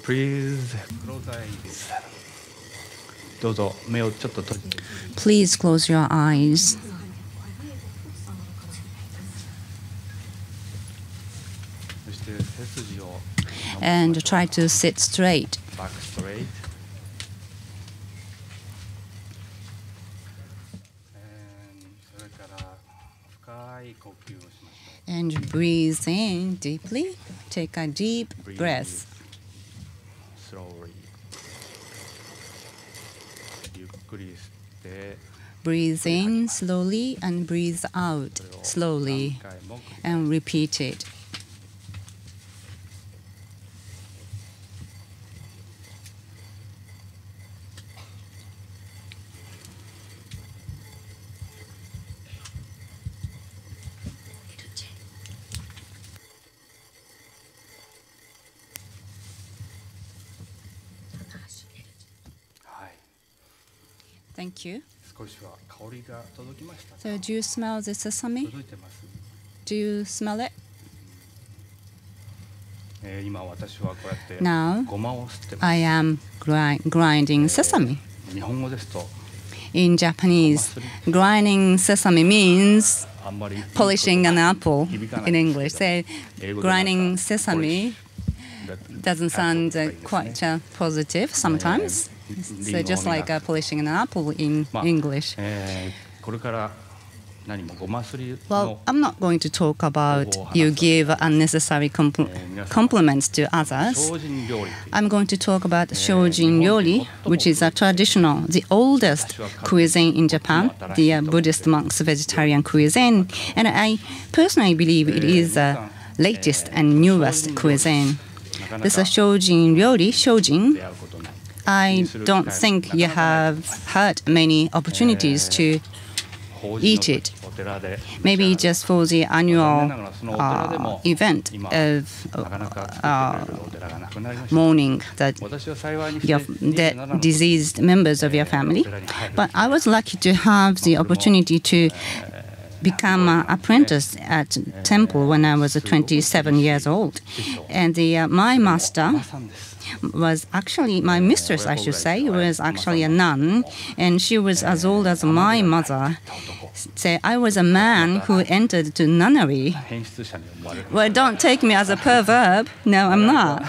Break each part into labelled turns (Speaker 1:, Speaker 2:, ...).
Speaker 1: Please close eyes. どうぞ目をちょっと閉じて。
Speaker 2: Please close your eyes.
Speaker 1: そして背筋を
Speaker 2: And try to sit straight.
Speaker 1: back straight. And それから深い呼吸をしましょう。
Speaker 2: And breathe in deeply. Take a deep breath.
Speaker 1: Slowly. ゆっくり吸って
Speaker 2: Breathe in slowly and breathe out
Speaker 1: それを
Speaker 2: slowly.
Speaker 1: 何回も繰り返す。
Speaker 2: And repeat it. Thank you.
Speaker 1: 少しは香りが届きました。
Speaker 2: So do you smell the sesame?
Speaker 1: 届いてます。
Speaker 2: Do you smell it?
Speaker 1: 今私はこうやって
Speaker 2: Now
Speaker 1: ごまを吸ってます。
Speaker 2: I am grinding sesame.
Speaker 1: 日本語ですと
Speaker 2: In Japanese, grinding sesame means
Speaker 1: あんまり
Speaker 2: polishing an apple
Speaker 1: 響かない
Speaker 2: in
Speaker 1: んです
Speaker 2: English.
Speaker 1: け
Speaker 2: Say
Speaker 1: ど、英語でなんか
Speaker 2: grinding sesame doesn't sound
Speaker 1: はい
Speaker 2: quite positive sometimes. So just like polishing an apple in English.
Speaker 1: これから何もごますり
Speaker 2: Well,
Speaker 1: の
Speaker 2: I'm not going to talk about you give unnecessary compliments to others.
Speaker 1: 精進料理という
Speaker 2: I'm going to talk about Shojin Ryori, which is a traditional, the oldest cuisine in Japan, the Buddhist monks' vegetarian cuisine. And I personally believe it is the latest and newest cuisine. This is Shojin Ryori, Shojin.
Speaker 1: 出会うことない。
Speaker 2: I don't think you have had many opportunities to
Speaker 1: 法
Speaker 2: eat
Speaker 1: 事の
Speaker 2: it.
Speaker 1: お寺で
Speaker 2: Maybe just for the annual
Speaker 1: 残念ながらそのお寺でも
Speaker 2: event
Speaker 1: 今
Speaker 2: of
Speaker 1: なかなか作ってくれるお寺がなくなりました。
Speaker 2: mourning that
Speaker 1: 私は幸いにして
Speaker 2: your, the diseased members of your family. But I was lucky to have the opportunity to become an apprentice at temple when I was 27 years old. And my master
Speaker 1: さんです。
Speaker 2: was actually, my mistress, I should say, was actually a nun. And she was as old as my mother. So I was a man who entered to nunnery.
Speaker 1: 変質者に思われる。
Speaker 2: Well, don't take me as a pervert. No, I'm not.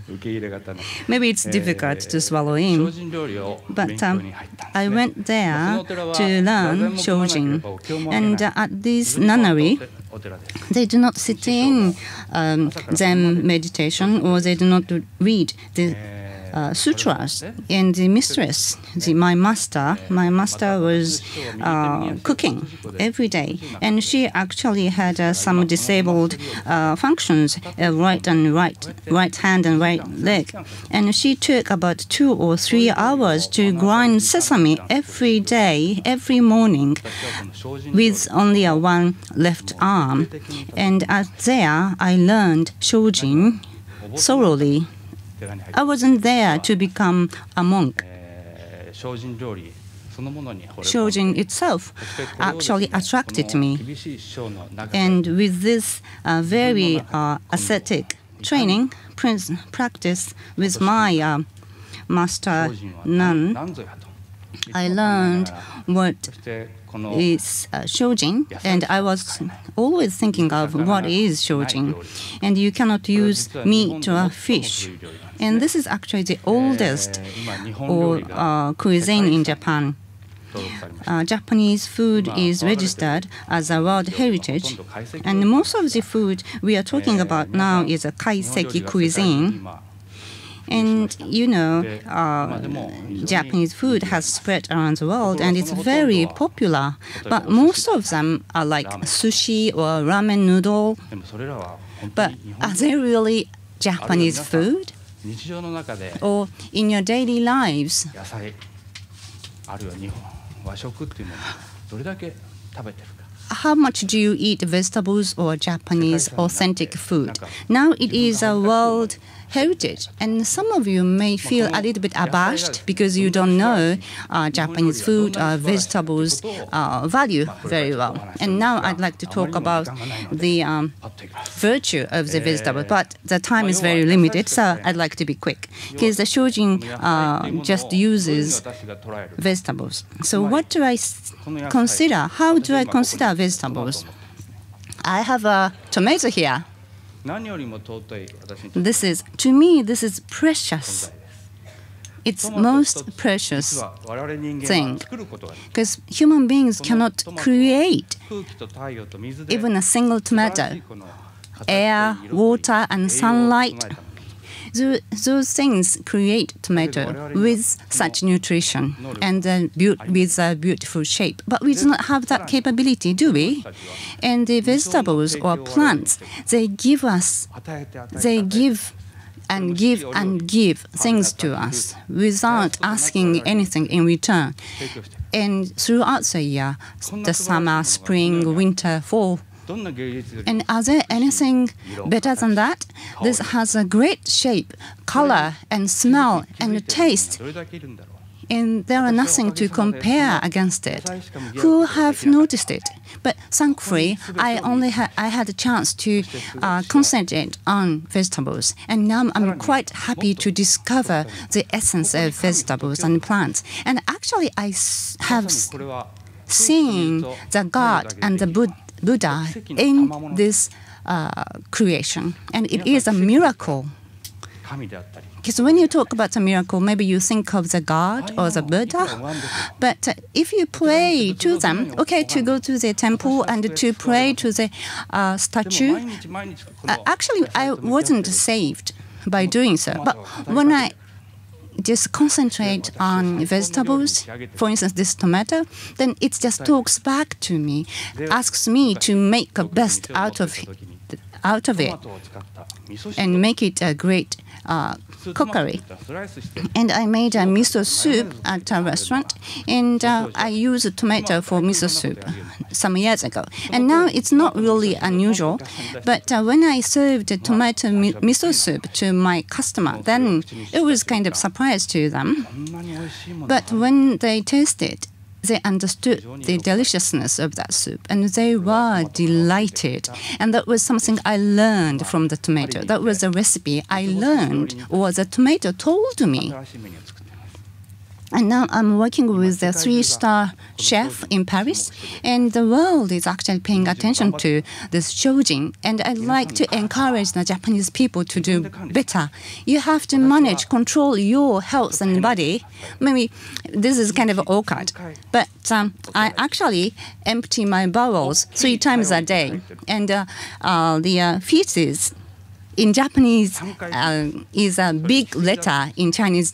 Speaker 1: 受け入れ方の
Speaker 2: Maybe it's difficult to swallow
Speaker 1: 精
Speaker 2: in.
Speaker 1: 進料理を
Speaker 2: But
Speaker 1: 勉強に入ったんです
Speaker 2: I
Speaker 1: ね。
Speaker 2: went there
Speaker 1: そのお寺は
Speaker 2: to learn
Speaker 1: 座禅も組まなけれ
Speaker 2: Shojin.
Speaker 1: ばお経もあげない
Speaker 2: And at this
Speaker 1: 自分の
Speaker 2: nunnery,
Speaker 1: お寺です。
Speaker 2: they do not sit in Zen meditation, or they do not read the sutras. And the mistress, my master was cooking every day. And she actually had some disabled functions, right hand and right leg. And she took about 2 or 3 hours to grind sesame every day, every morning,
Speaker 1: 私はこの精進料理
Speaker 2: with only a one left arm. And there I learned Shojin thoroughly.
Speaker 1: 寺に入って
Speaker 2: I wasn't there to become a monk.
Speaker 1: 精進料理そのものに惚れ込んで
Speaker 2: Shojin itself
Speaker 1: そしてこれをですね
Speaker 2: actually attracted me.
Speaker 1: この厳しい師匠の中で
Speaker 2: And with this very ascetic training, practice with my master
Speaker 1: 精進は
Speaker 2: nun,
Speaker 1: 何ぞやと
Speaker 2: I learned what
Speaker 1: そしてこの
Speaker 2: is Shojin, and I was always thinking of what is Shojin. And you cannot use meat or fish. And this is actually the oldest
Speaker 1: 今日本料
Speaker 2: or
Speaker 1: 理が
Speaker 2: cuisine in Japan.
Speaker 1: 登録されました
Speaker 2: Japanese food is registered as a world heritage, and most of the food we are talking about now is a kaiseki cuisine. And you know, Japanese food has spread around the world, and it's very popular. But most of them are like sushi or ramen noodle.
Speaker 1: でもそれらは本当
Speaker 2: But
Speaker 1: に日
Speaker 2: are
Speaker 1: 本
Speaker 2: they really Japanese food?
Speaker 1: 日常の中で
Speaker 2: Or in your daily lives,
Speaker 1: 野菜あるいは日本和食っていうのをどれだけ食べてるか
Speaker 2: how much do you eat vegetables or Japanese authentic food? Now it is a world heritage, and some of you may feel a little bit abashed because you don't know Japanese food, vegetables value very well. And now I'd like to talk about the virtue of the vegetable, but the time is very limited, so I'd like to be quick because the Shojin just uses vegetables. So what do I consider? How do I consider vegetables? I have a tomato here. To me, this is precious. It's most precious thing because human beings cannot create even a single tomato. Air, water, and sunlight, those things create tomato with such nutrition and with a beautiful shape. But we do not have that capability, do we? And the vegetables or plants, they give and give things to us without asking anything in return. And throughout the year, the summer, spring, winter, fall. And are there anything better than that? This has a great shape, color, and smell, and taste. And there are nothing to compare against it. Who have noticed it? But thankfully, I had a chance to concentrate on vegetables. And now I'm quite happy to discover the essence of vegetables and plants. And actually, I have seen the God and the Buddha in this creation, and it is a miracle. Because when you talk about a miracle, maybe you think of the God or the Buddha, but if you pray to them, okay, to go to the temple and to pray to the statue, actually I wasn't saved by doing so, but when I just concentrate on vegetables, for instance, this tomato, then it just talks back to me, asks me to make the best out of it and make it a great cookery. And I made a miso soup at a restaurant, and I used a tomato for miso soup some years ago. And now it's not really unusual, but when I served the tomato miso soup to my customer, then it was kind of surprise to them. But when they tasted, they understood the deliciousness of that soup, and they were delighted. And that was something I learned from the tomato. That was a recipe I learned, or the tomato told me. And now I'm working with a 3-star chef in Paris, and the world is actually paying attention to this Shojin. And I'd like to encourage the Japanese people to do better. You have to manage, control your health and body. Maybe this is kind of awkward, but I actually empty my bowels 3 times a day. And the feces in Japanese is a big letter in Chinese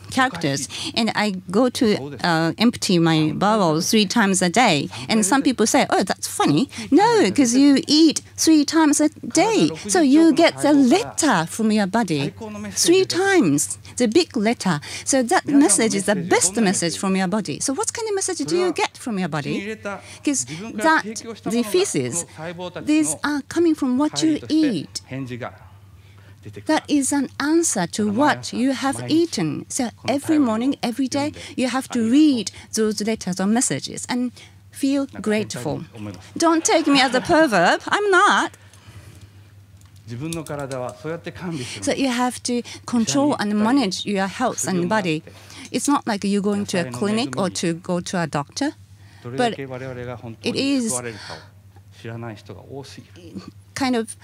Speaker 2: characters, and I go to empty my bowels 3 times a day. And some people say, oh, that's funny. No, because you eat 3 times a day, so you get the letter from your body 3 times, the big letter. So that message is the best message from your body. So what kind of message do you get from your body? Because the feces, these are coming from what you eat. That is an answer to what you have eaten. So every morning, every day, you have to read those letters or messages and feel grateful. Don't take me as a pervert. I'm not. So you have to control and manage your health and body. It's not like you're going to a clinic or to go to a doctor, but it is kind of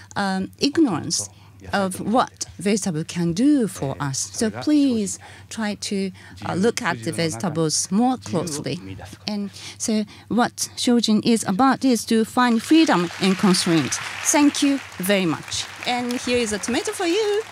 Speaker 2: ignorance of what vegetable can do for us. So please try to look at the vegetables more closely. And so what Shojin is about is to find freedom in constraints. Thank you very much. And here is a tomato for you.